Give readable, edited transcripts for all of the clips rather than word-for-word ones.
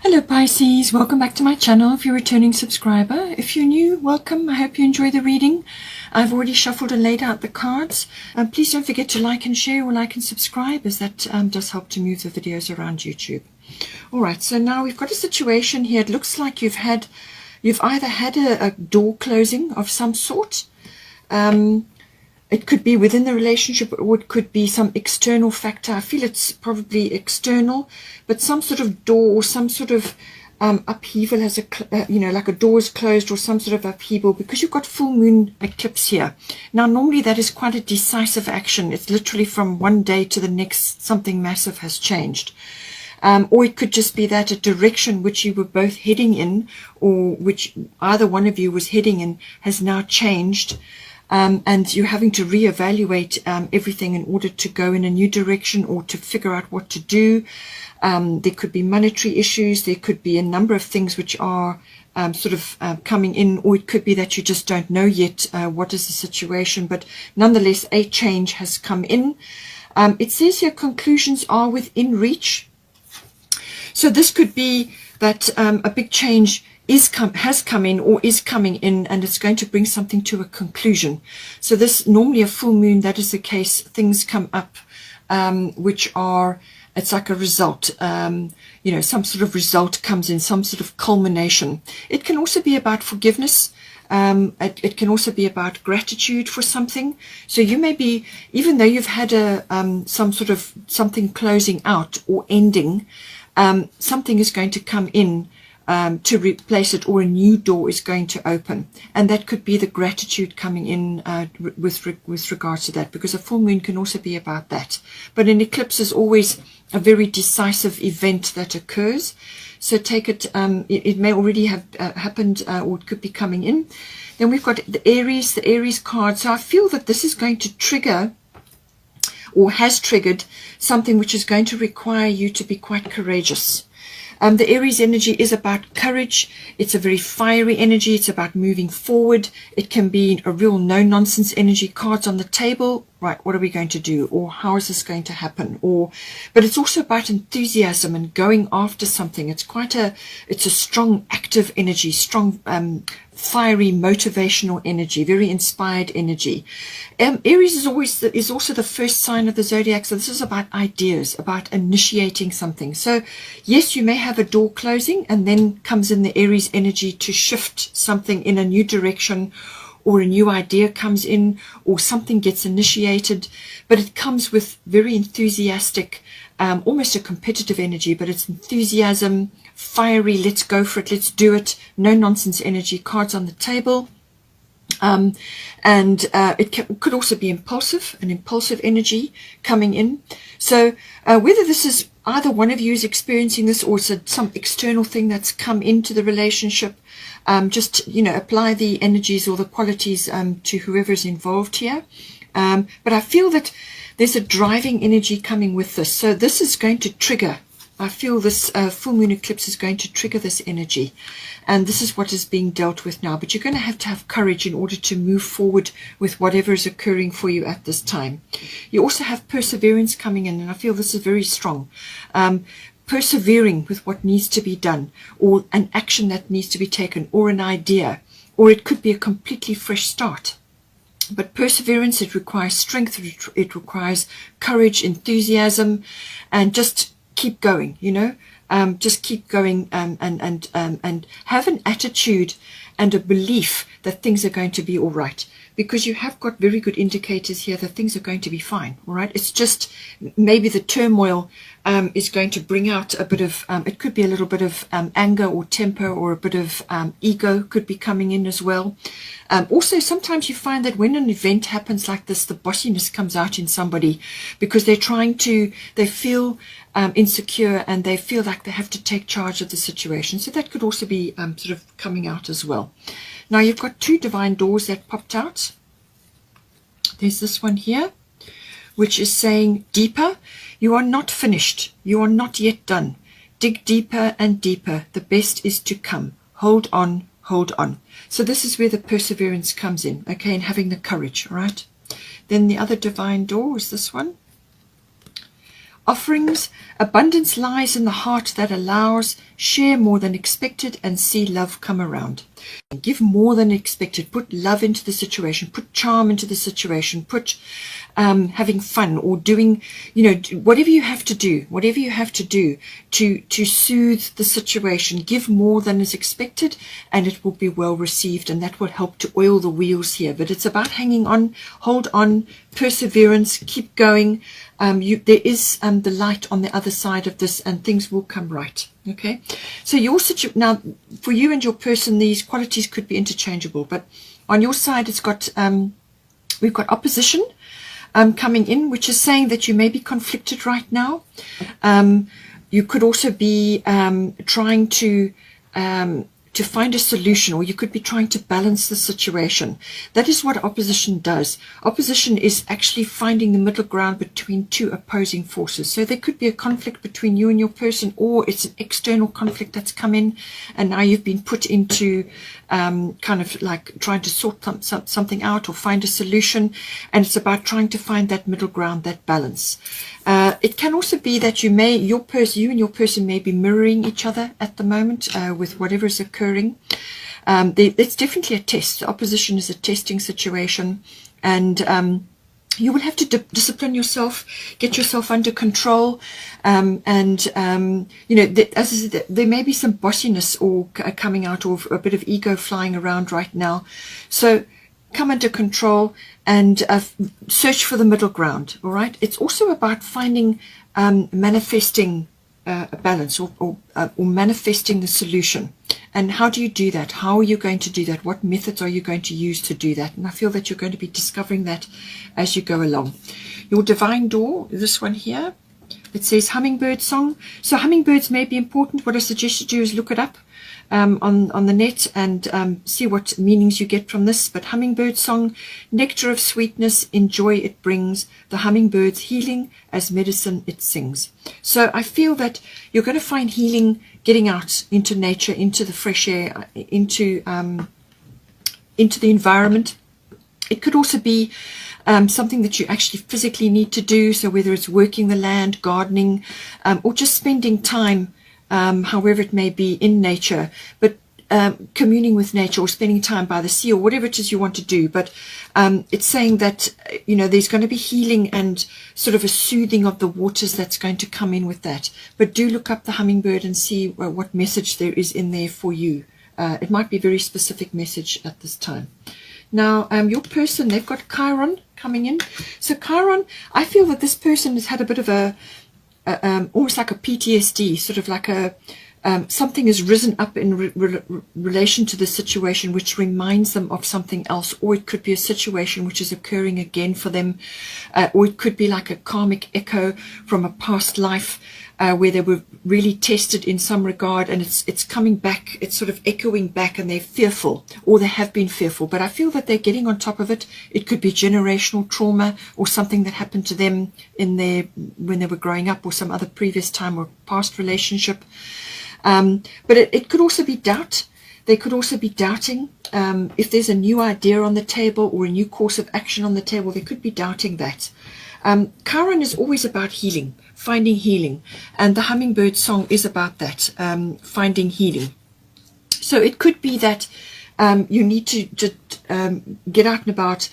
Hello Pisces, welcome back to my channel if you're a returning subscriber. If you're new, welcome. I hope you enjoy the reading. I've already shuffled and laid out the cards. Please don't forget to like and share or like and subscribe, as that does help to move the videos around YouTube. Alright, so now we've got a situation here. It looks like you've either had a door closing of some sort. It could be within the relationship, or it could be some external factor. I feel it's probably external, but some sort of door or some sort of upheaval has like a door is closed or some sort of upheaval, because you've got full moon eclipse here. Now, normally that is quite a decisive action. It's literally from one day to the next, something massive has changed. Or it could just be that a direction which you were both heading in, or which either one of you was heading in, has now changed. And you're having to reevaluate everything in order to go in a new direction or to figure out what to do. There could be monetary issues. There could be a number of things which are coming in, or it could be that you just don't know yet what is the situation. But nonetheless, a change has come in. It says here conclusions are within reach. So this could be that a big change has come in or is coming in, and it's going to bring something to a conclusion. So this, normally a full moon, that is the case. Things come up which are, it's like a result, some sort of result comes in, some sort of culmination. It can also be about forgiveness. It can also be about gratitude for something. So you may be, even though you've had something closing out or ending, something is going to come in to replace it, or a new door is going to open, and that could be the gratitude coming in with regards to that, because a full moon can also be about that. But an eclipse is always a very decisive event that occurs. So take it, it may already have happened, or it could be coming in. Then we've got the Aries card. So I feel that this is going to trigger, or has triggered, something which is going to require you to be quite courageous. The Aries energy is about courage. It's a very fiery energy. It's about moving forward. It can be a real no-nonsense energy. Cards on the table. Right, what are we going to do? Or how is this going to happen? But it's also about enthusiasm and going after something. It's a strong, active energy, strong, fiery, motivational energy, very inspired energy. Aries is also the first sign of the zodiac. So this is about ideas, about initiating something. So yes, you may have a door closing, and then comes in the Aries energy to shift something in a new direction, or a new idea comes in, or something gets initiated, but it comes with very enthusiastic, almost a competitive energy, but it's enthusiasm, fiery, let's go for it, let's do it, no nonsense energy. Cards on the table. It could also be an impulsive energy coming in. So whether this is either one of you is experiencing this, or it's some external thing that's come into the relationship, apply the energies or the qualities to whoever's involved here. But I feel that there's a driving energy coming with this. So this is going to trigger. I feel this full moon eclipse is going to trigger this energy, and this is what is being dealt with now. But you're going to have courage in order to move forward with whatever is occurring for you at this time. You also have perseverance coming in, and I feel this is very strong. Persevering with what needs to be done, or an action that needs to be taken, or an idea, or it could be a completely fresh start. But perseverance, it requires strength, it requires courage, enthusiasm, and just keep going, just keep going, and have an attitude and a belief that things are going to be all right, because you have got very good indicators here that things are going to be fine. All right, it's just maybe the turmoil is going to bring out a bit of, it could be a little bit of anger or temper, or a bit of ego could be coming in as well. Also, sometimes you find that when an event happens like this, the bossiness comes out in somebody, because they feel insecure, and they feel like they have to take charge of the situation. So that could also be sort of coming out as well. Now you've got two divine doors that popped out. There's this one here, which is saying deeper. You are not finished. You are not yet done. Dig deeper and deeper. The best is to come. Hold on, hold on. So this is where the perseverance comes in, okay, and having the courage, all right? Then the other divine door is this one. offerings. Abundance lies in the heart that allows. Share more than expected and see love come around. Give more than expected. Put love into the situation. Put charm into the situation. Put having fun or doing, whatever you have to do. Whatever you have to do to soothe the situation. Give more than is expected, and it will be well received, and that will help to oil the wheels here. But it's about hanging on, hold on, perseverance, keep going. There is the light on the other side of this, and things will come right. Okay, so now for you and your person, these qualities could be interchangeable, but on your side, it's got we've got opposition coming in, which is saying that you may be conflicted right now. You could also be trying to find a solution, or you could be trying to balance the situation. That is what opposition does. Opposition is actually finding the middle ground between two opposing forces. So there could be a conflict between you and your person, or it's an external conflict that's come in, and now you've been put into kind of like trying to sort something out or find a solution, and it's about trying to find that middle ground, that balance. It can also be that you and your person may be mirroring each other at the moment with whatever is occurring. It's definitely a test. The opposition is a testing situation, and you will have to discipline yourself, get yourself under control, as I said, there may be some bossiness or coming out, or a bit of ego flying around right now. So come under control and search for the middle ground. All right. It's also about finding, manifesting a balance, or manifesting the solution. And how do you do that? How are you going to do that? What methods are you going to use to do that? And I feel that you're going to be discovering that as you go along. Your divine door, this one here, it says hummingbird song. So hummingbirds may be important. What I suggest you do is look it up on the net and see what meanings you get from this. But hummingbird song, nectar of sweetness, in joy it brings, the hummingbird's healing, as medicine it sings. So I feel that you're going to find healing getting out into nature, into the fresh air, into the environment. It could also be something that you actually physically need to do. So whether it's working the land, gardening, or just spending time, however it may be, in nature, but communing with nature, or spending time by the sea, or whatever it is you want to do. But it's saying that, there's going to be healing and sort of a soothing of the waters that's going to come in with that. But do look up the hummingbird and see what message there is in there for you. It might be a very specific message at this time. Now, your person, they've got Chiron coming in. So Chiron, I feel that this person has had a bit of a almost like a PTSD, sort of like something has risen up in relation to the situation, which reminds them of something else, or it could be a situation which is occurring again for them, or it could be like a karmic echo from a past life where they were really tested in some regard, and it's coming back, it's sort of echoing back, and they're fearful, or they have been fearful. But I feel that they're getting on top of it. It could be generational trauma, or something that happened to them when they were growing up, or some other previous time or past relationship. But it could also be doubt. They could also be doubting if there's a new idea on the table, or a new course of action on the table. They could be doubting that. Chiron is always about healing, finding healing, and the hummingbird song is about that, finding healing. So it could be that you need to just get out and about,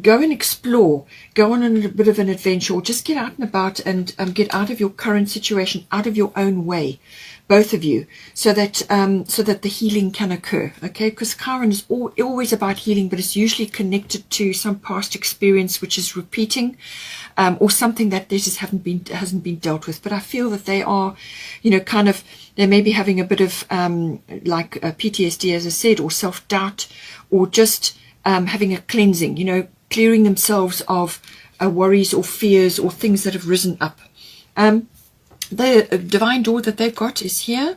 go and explore, go on a bit of an adventure, or just get out and about and get out of your current situation, out of your own way, both of you, so that the healing can occur. Okay, because Chiron is always about healing, but it's usually connected to some past experience which is repeating, or something that they just hasn't been dealt with. But I feel that they are, they may be having a bit of like a PTSD, as I said, or self-doubt, or just having a cleansing, clearing themselves of worries or fears or things that have risen up. The divine door that they've got is here.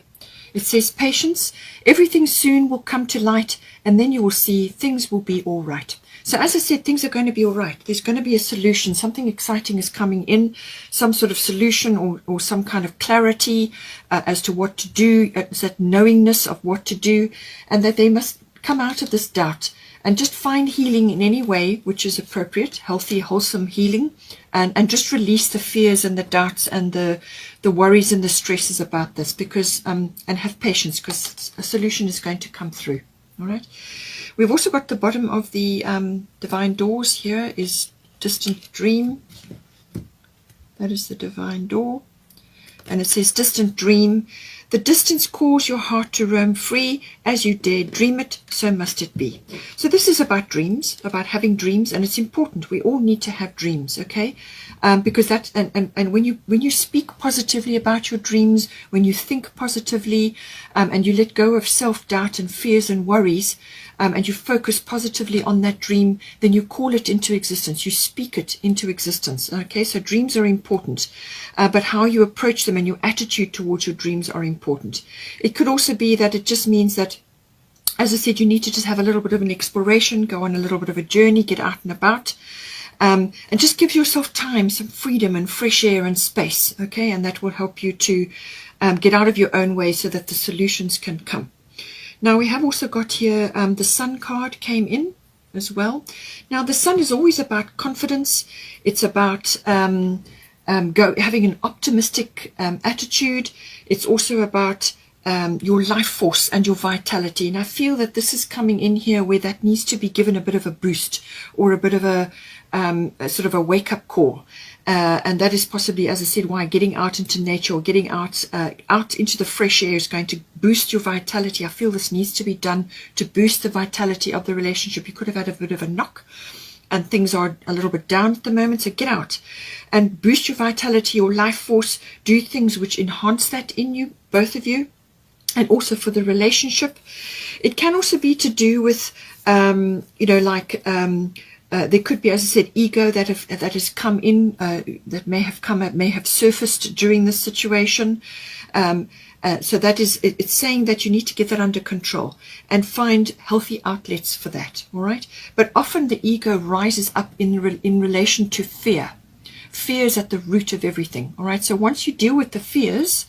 It says patience. Everything soon will come to light, and then you will see things will be all right. So as I said, things are going to be all right. There's going to be a solution. Something exciting is coming in, some sort of solution, or some kind of clarity as to what to do, that knowingness of what to do, and that they must come out of this doubt and just find healing in any way which is appropriate, healthy, wholesome healing, and just release the fears and the doubts and the worries and the stresses about this, because and have patience, because a solution is going to come through. All right. We've also got the bottom of the divine doors here is distant dream. That is the divine door. And it says distant dream. The distance calls your heart to roam free. As you dare dream it, so must it be. So this is about dreams, about having dreams, and it's important. We all need to have dreams, okay? Because that and when you speak positively about your dreams, when you think positively, and you let go of self-doubt and fears and worries, and you focus positively on that dream, then you call it into existence. You speak it into existence. Okay, so dreams are important, but how you approach them and your attitude towards your dreams are important. It could also be that it just means that, as I said, you need to just have a little bit of an exploration, go on a little bit of a journey, get out and about, and just give yourself time, some freedom and fresh air and space. Okay, and that will help you to get out of your own way so that the solutions can come. Now we have also got here the Sun card came in as well. Now the Sun is always about confidence. It's about having an optimistic attitude. It's also about your life force and your vitality. And I feel that this is coming in here where that needs to be given a bit of a boost, or a bit of a sort of a wake-up call. And that is possibly, as I said, why getting out into nature or getting out into the fresh air is going to boost your vitality. I feel this needs to be done to boost the vitality of the relationship. You could have had a bit of a knock and things are a little bit down at the moment. So get out and boost your vitality, your life force. Do things which enhance that in you, both of you, and also for the relationship. It can also be to do with, there could be, as I said, ego that has come in, that may have surfaced during this situation. So that is, it's saying that you need to get that under control and find healthy outlets for that. All right. But often the ego rises up in relation to fear. Fear is at the root of everything. All right. So once you deal with the fears,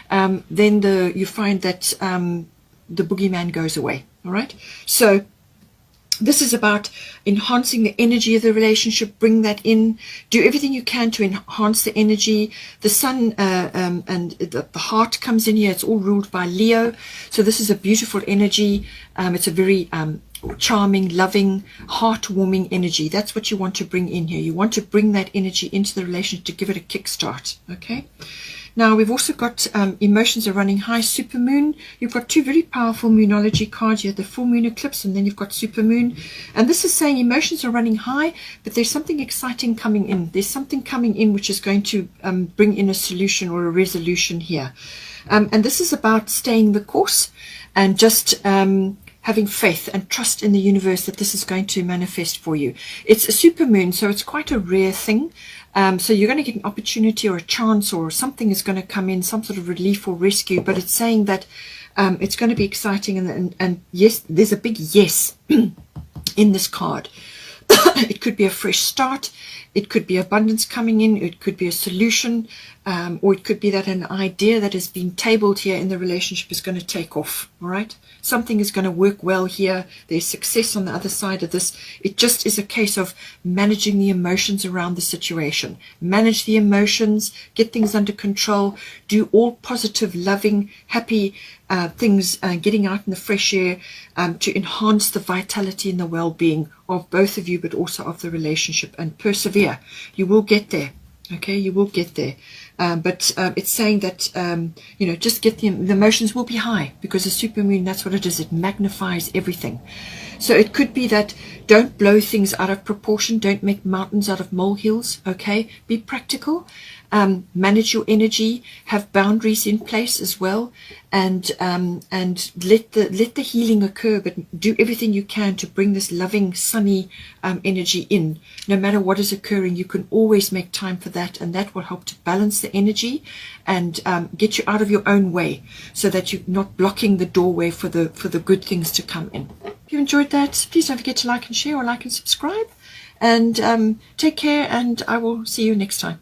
then you find that the boogeyman goes away. All right. So this is about enhancing the energy of the relationship. Bring that in. Do everything you can to enhance the energy. The Sun and the heart comes in here. It's all ruled by Leo. So this is a beautiful energy. It's a very charming, loving, heartwarming energy. That's what you want to bring in here. You want to bring that energy into the relationship to give it a kickstart. Okay. Now we've also got emotions are running high, supermoon. You've got two very powerful moonology cards. You have the full moon eclipse, and then you've got supermoon. And this is saying emotions are running high, but there's something exciting coming in. There's something coming in which is going to bring in a solution or a resolution here. And this is about staying the course and just having faith and trust in the universe that this is going to manifest for you. It's a supermoon, so it's quite a rare thing. So you're going to get an opportunity or a chance or something is going to come in, some sort of relief or rescue, but it's saying that it's going to be exciting. And yes, there's a big yes in this card. It could be a fresh start. It could be abundance coming in. It could be a solution, or it could be that an idea that has been tabled here in the relationship is going to take off. All right. Something is going to work well here. There's success on the other side of this. It just is a case of managing the emotions around the situation. Manage the emotions, get things under control, do all positive, loving, happy things, getting out in the fresh air to enhance the vitality and the well-being of both of you, but also of the relationship, and persevere. You will get there. Okay, you will get there. But it's saying that, just get the emotions will be high, because the supermoon, that's what it is. It magnifies everything. So it could be that don't blow things out of proportion. Don't make mountains out of molehills. Okay, be practical. Manage your energy. Have boundaries in place as well, and let the healing occur. But do everything you can to bring this loving, sunny energy in. No matter what is occurring, you can always make time for that, and that will help to balance the energy and get you out of your own way, so that you're not blocking the doorway for the good things to come in. If you enjoyed that, please don't forget to like and share, or like and subscribe. And take care, and I will see you next time.